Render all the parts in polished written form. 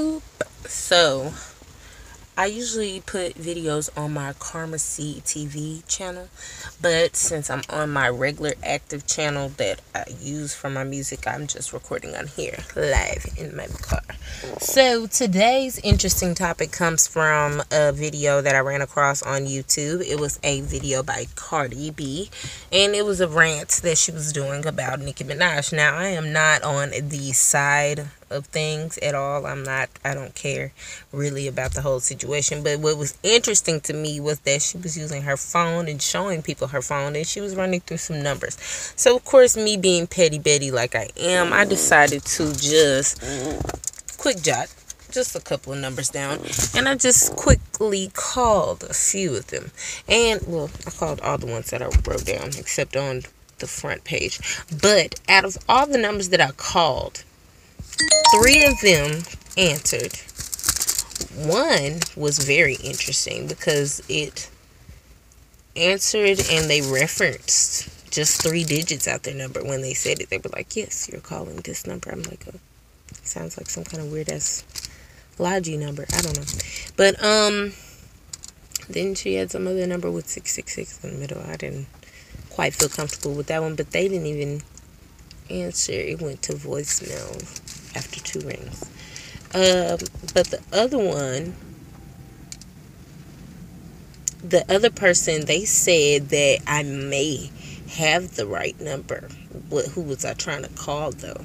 Boop. So, I usually put videos on my Karma Seed TV channel, but since I'm on my regular active channel that I use for my music, I'm just recording on here live in my car. So today's interesting topic comes from a video that I ran across on YouTube. It was a video by Cardi B, and it was a rant that she was doing about Nicki Minaj. Now, I am not on the side of things at all. I don't care really about the whole situation, but what was interesting to me was that she was using her phone and showing people her phone, and she was running through some numbers. So of course, me being petty Betty like I am, I decided to just quick jot just a couple of numbers down, and I just quickly called a few of them. And well, I called all the ones that I wrote down except on the front page. But out of all the numbers that I called, 3 of them answered. One was very interesting because it answered and they referenced just 3 digits out their number. When they said it, they were like, yes, you're calling this number. I'm like, oh, sounds like some kind of weird ass Logi number. I don't know. But then she had some other number with 666 in the middle. I didn't quite feel comfortable with that one, but they didn't even answer. It went to voicemail after 2 rings. But the other one, the other person, they said that I may have the right number. Who was I trying to call though?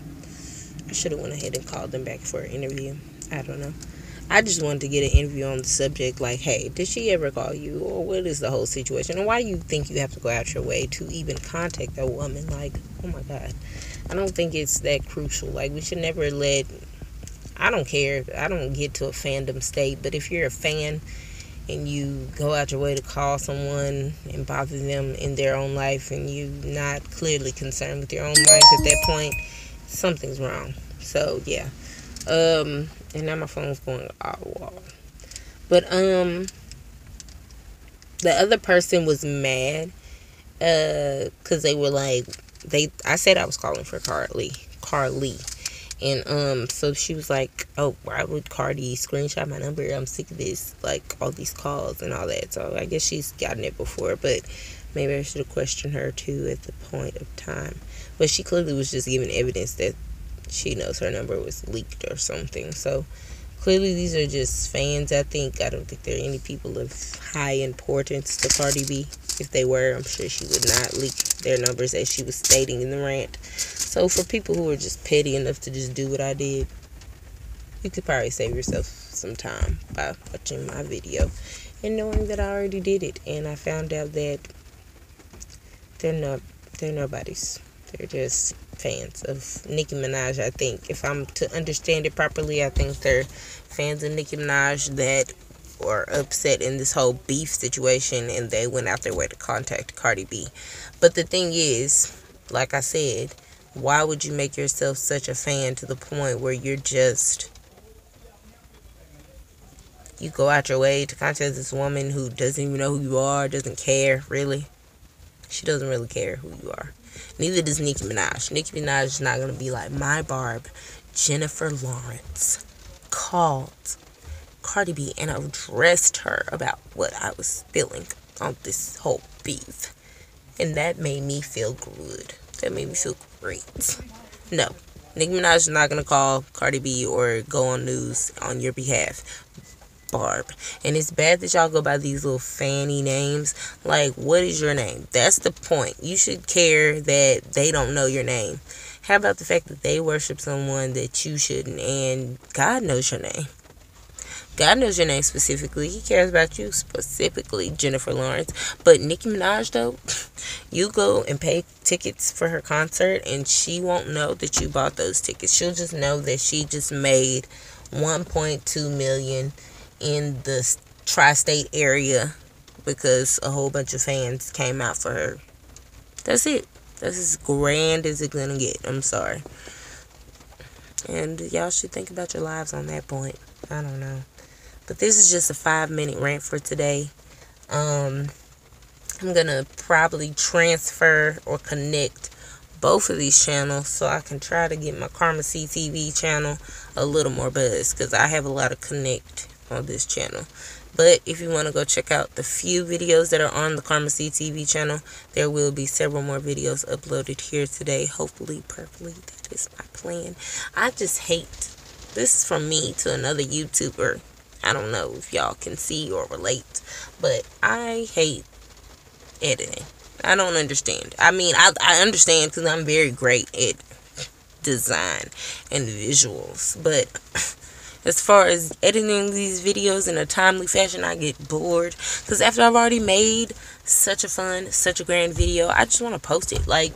I should have went ahead and called them back for an interview. I don't know. I just wanted to get an interview on the subject, like, hey, did she ever call you, or what is the whole situation, and why you think you have to go out your way to even contact that woman? Like, oh my God, I don't think it's that crucial. Like, we should never let, I don't care, I don't get to a fandom state, but if you're a fan and you go out your way to call someone and bother them in their own life, and you're not clearly concerned with your own life at that point, something's wrong. So yeah. And now my phone's going all the wall. But the other person was mad because they were like, I said I was calling for Carly. And so she was like, oh, why would Cardi screenshot my number? I'm sick of this, like, all these calls and all that. So I guess she's gotten it before, but maybe I should have questioned her too at the point of time. But she clearly was just giving evidence that she knows her number was leaked or something. So clearly these are just fans, I think. I don't think there are any people of high importance to Cardi B. If they were, I'm sure she would not leak their numbers as she was stating in the rant. So for people who are just petty enough to just do what I did, you could probably save yourself some time by watching my video and knowing that I already did it. And I found out that they're nobodies. They're just fans of Nicki Minaj, I think. If I'm to understand it properly, I think they're fans of Nicki Minaj that are upset in this whole beef situation, and they went out their way to contact Cardi B. But the thing is, like I said, why would you make yourself such a fan to the point where you go out your way to contact this woman who doesn't even know who you are, doesn't care, really? She doesn't really care who you are. Neither does Nicki Minaj. Nicki Minaj is not going to be like, my Barb, Jennifer Lawrence, called Cardi B and addressed her about what I was feeling on this whole beef. And that made me feel good. That made me feel great. No, Nicki Minaj is not going to call Cardi B or go on news on your behalf, Barb. And it's bad that y'all go by these little fanny names. Like, what is your name? That's the point. You should care that they don't know your name. How about the fact that they worship someone that you shouldn't, and God knows your name? God knows your name specifically. He cares about you specifically, Jennifer Lawrence. But Nicki Minaj, though, you go and pay tickets for her concert, and she won't know that you bought those tickets. She'll just know that she just made $1.2 million in the tri-state area because a whole bunch of fans came out for her. That's it. That's as grand as it's gonna get. I'm sorry. And y'all should think about your lives on that point. I don't know. But this is just a 5-minute rant for today. I'm gonna probably transfer or connect both of these channels so I can try to get my Karma CTV channel a little more buzz, because I have a lot of connect on this channel. But if you want to go check out the few videos that are on the Karma CTV channel, there will be several more videos uploaded here today. Hopefully, perfectly. That is my plan. I just hate, this is from me to another YouTuber. I don't know if y'all can see or relate, but I hate editing. I don't understand. I mean, I understand because I'm very great at design and visuals, but as far as editing these videos in a timely fashion, I get bored, because after I've already made such a fun, such a grand video, I just want to post it. Like,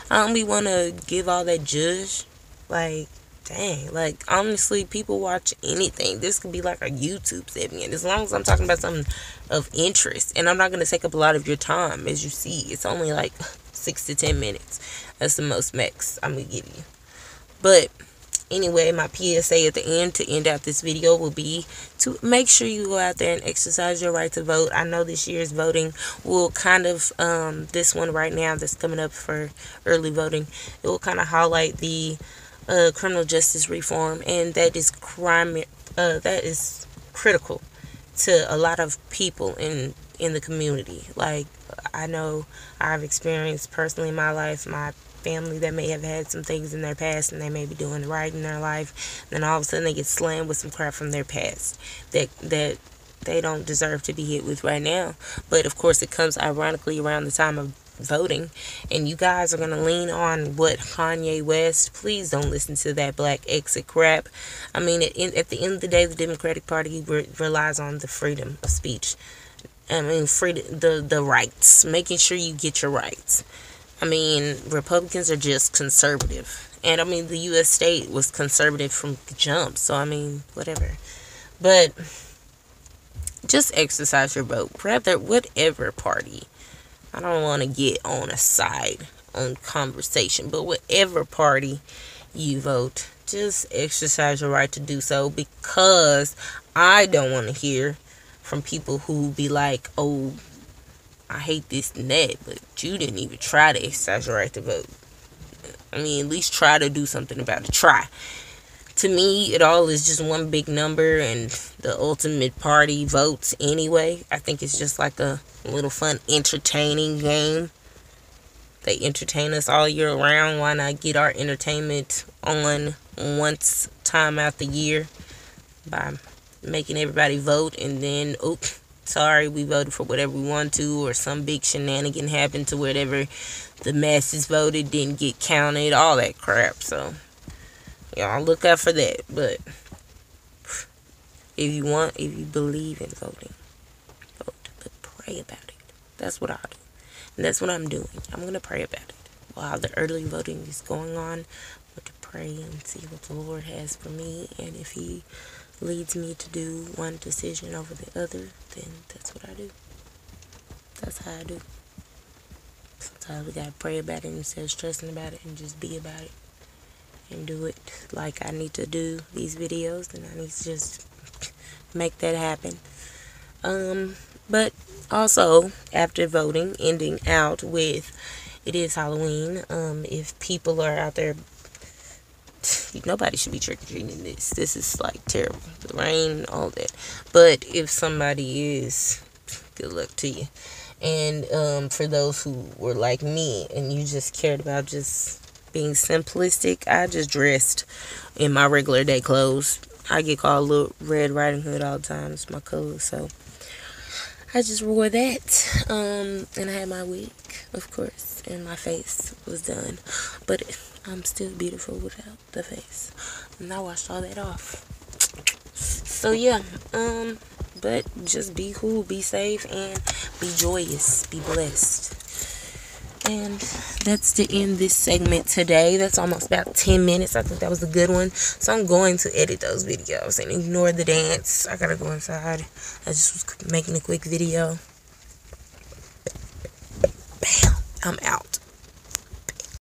I don't be want to give all that judge. Like, dang, like, honestly, people watch anything. This could be like a YouTube segment, as long as I'm talking about something of interest, and I'm not going to take up a lot of your time. As you see, it's only like 6 to 10 minutes. That's the most max I'm going to give you. But anyway, my PSA at the end to end out this video will be to make sure you go out there and exercise your right to vote. I know this year's voting will kind of, this one right now that's coming up for early voting, it will kind of highlight the criminal justice reform, and that is that is critical to a lot of people in the community. Like, I know I've experienced personally in my life, my family that may have had some things in their past and they may be doing right in their life, then all of a sudden they get slammed with some crap from their past that they don't deserve to be hit with right now. But of course, it comes ironically around the time of voting, and you guys are going to lean on what Kanye West. Please don't listen to that black exit crap. I mean, at the end of the day, the Democratic Party relies on the freedom of speech. I mean, freedom, the rights, making sure you get your rights. I mean, Republicans are just conservative. And I mean, the U.S. state was conservative from the jump. So, I mean, whatever. But just exercise your vote. Rather, whatever party. I don't want to get on a side on conversation. But whatever party you vote, just exercise your right to do so. Because I don't want to hear from people who be like, oh, I hate this and that, but you didn't even try to exercise your right to vote. I mean, at least try to do something about it. Try. To me, it all is just one big number, and the ultimate party votes anyway. I think it's just like a little fun, entertaining game. They entertain us all year round. Why not get our entertainment on once time out the year by making everybody vote, and then, oops, sorry, we voted for whatever we want to, or some big shenanigan happened to whatever the masses voted didn't get counted, all that crap. So, y'all look out for that. But if you believe in voting, vote, but pray about it. That's what I do, and that's what I'm doing. I'm gonna pray about it while the early voting is going on. But to pray and see what the Lord has for me, and if He leads me to do one decision over the other, then that's what I do. That's how I do. Sometimes we gotta pray about it instead of stressing about it, and just be about it and do it like I need to do these videos, and I need to just make that happen. But also, after voting, ending out with, it is Halloween. If people are out there, nobody should be trick-or-treating this. This is like terrible. The rain, all that. But if somebody is, good luck to you. And for those who were like me and you just cared about just being simplistic, I just dressed in my regular day clothes. I get called Little Red Riding Hood all the time. It's my color, so I just wore that. And I had my wig, of course, and my face was done. But I'm still beautiful without the face, and I washed all that off. So yeah, but just be cool, be safe, and be joyous, be blessed. And that's to end this segment today. That's almost about 10 minutes. I think that was a good one. So I'm going to edit those videos and ignore the dance. I gotta go inside. I just was making a quick video. Bam, I'm out.